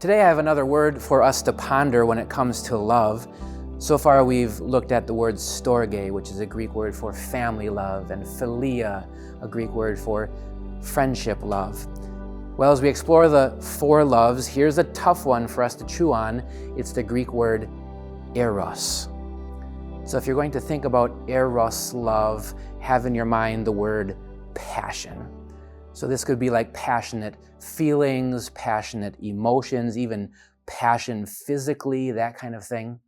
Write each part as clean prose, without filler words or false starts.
Today I have another word for us to ponder when it comes to love. So far we've looked at the word storge, which is a Greek word for family love, and philia, a Greek word for friendship love. Well, as we explore the four loves, here's a tough one for us to chew on. It's the Greek word eros. So if you're going to think about eros love, have in your mind the word passion. So this could be like passionate feelings, passionate emotions, even passion physically, that kind of thing.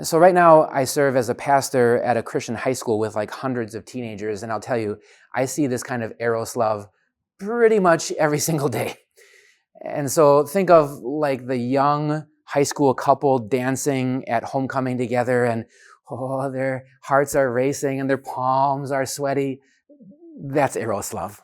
So right now I serve as a pastor at a Christian high school with like hundreds of teenagers, and I'll tell you, I see this kind of eros love pretty much every single day. And so think of like the young high school couple dancing at homecoming together, and their hearts are racing and their palms are sweaty. That's eros love.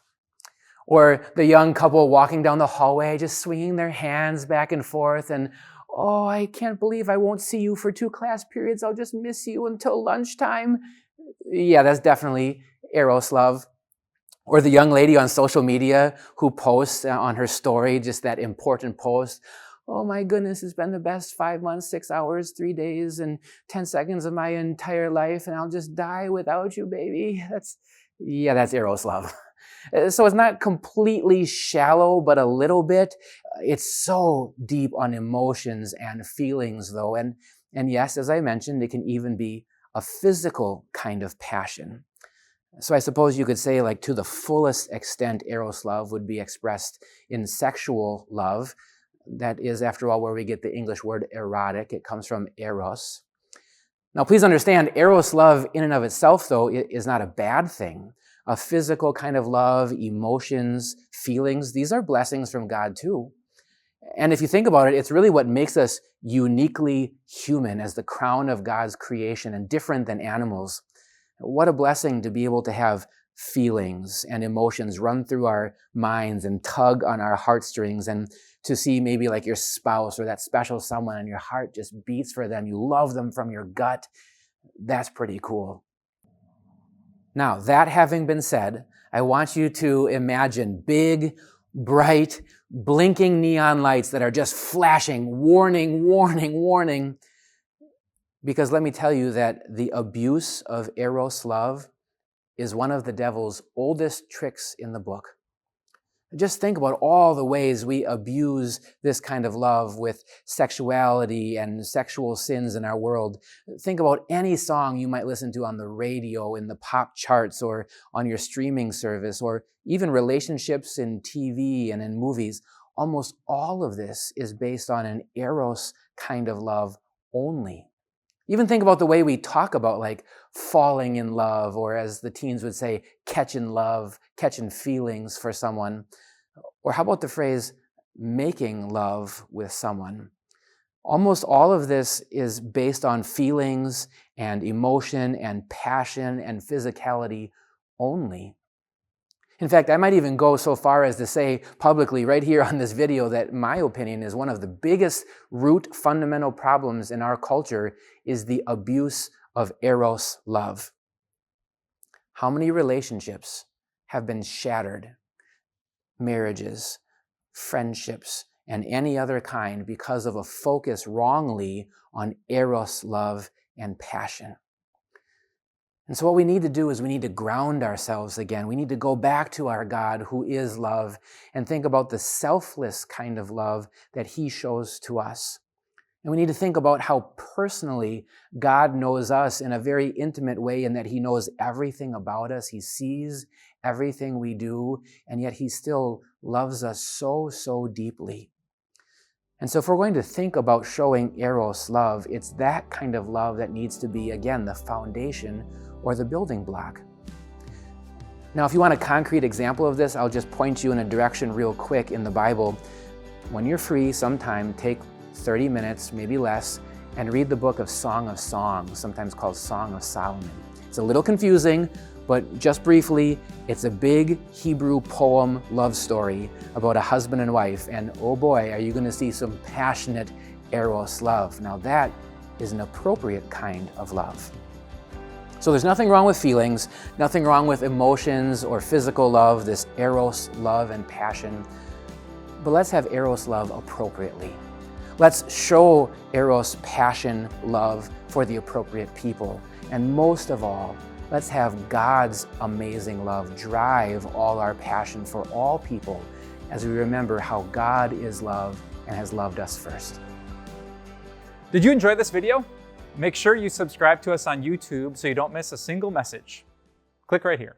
Or the young couple walking down the hallway, just swinging their hands back and forth, and I can't believe I won't see you for 2 class periods. I'll just miss you until lunchtime. Yeah, that's definitely eros love. Or the young lady on social media who posts on her story just that important post. Oh my goodness, it's been the best 5 months, 6 hours, 3 days, and 10 seconds of my entire life, and I'll just die without you, baby. That's eros love. So it's not completely shallow, but a little bit. It's so deep on emotions and feelings, though. And yes, as I mentioned, it can even be a physical kind of passion. So I suppose you could say, like, to the fullest extent, eros love would be expressed in sexual love. That is, after all, where we get the English word erotic. It comes from eros. Now, please understand, eros love in and of itself, though, is not a bad thing. A physical kind of love, emotions, feelings, these are blessings from God too. And if you think about it, it's really what makes us uniquely human as the crown of God's creation and different than animals. What a blessing to be able to have feelings and emotions run through our minds and tug on our heartstrings, and to see maybe like your spouse or that special someone and your heart just beats for them. You love them from your gut. That's pretty cool. Now, that having been said, I want you to imagine big, bright, blinking neon lights that are just flashing, warning, warning, warning. Because let me tell you that the abuse of eros love is one of the devil's oldest tricks in the book. Just think about all the ways we abuse this kind of love with sexuality and sexual sins in our world. Think about any song you might listen to on the radio, in the pop charts, or on your streaming service, or even relationships in TV and in movies. Almost all of this is based on an eros kind of love only. Even think about the way we talk about like falling in love, or as the teens would say, catching love, catching feelings for someone. Or how about the phrase making love with someone? Almost all of this is based on feelings and emotion and passion and physicality only. In fact, I might even go so far as to say publicly right here on this video that my opinion is one of the biggest root fundamental problems in our culture is the abuse of eros love. How many relationships have been shattered? Marriages, friendships, and any other kind because of a focus wrongly on eros love and passion. And so what we need to do is we need to ground ourselves again. We need to go back to our God who is love and think about the selfless kind of love that he shows to us. And we need to think about how personally God knows us in a very intimate way, and that he knows everything about us. He sees everything we do, and yet he still loves us so, so deeply. And so if we're going to think about showing eros love, it's that kind of love that needs to be, again, the foundation or the building block. Now, if you want a concrete example of this, I'll just point you in a direction real quick in the Bible. When you're free sometime, take 30 minutes, maybe less, and read the book of Song of Songs, sometimes called Song of Solomon. It's a little confusing, but just briefly, it's a big Hebrew poem love story about a husband and wife, and oh boy, are you going to see some passionate eros love. Now that is an appropriate kind of love. So there's nothing wrong with feelings, nothing wrong with emotions or physical love, this eros love and passion. but let's have Eros love appropriately. Let's show Eros passion, love for the appropriate people. And most of all, let's have God's amazing love drive all our passion for all people as we remember how God is love and has loved us first. Did you enjoy this video? Make sure you subscribe to us on YouTube so you don't miss a single message. Click right here.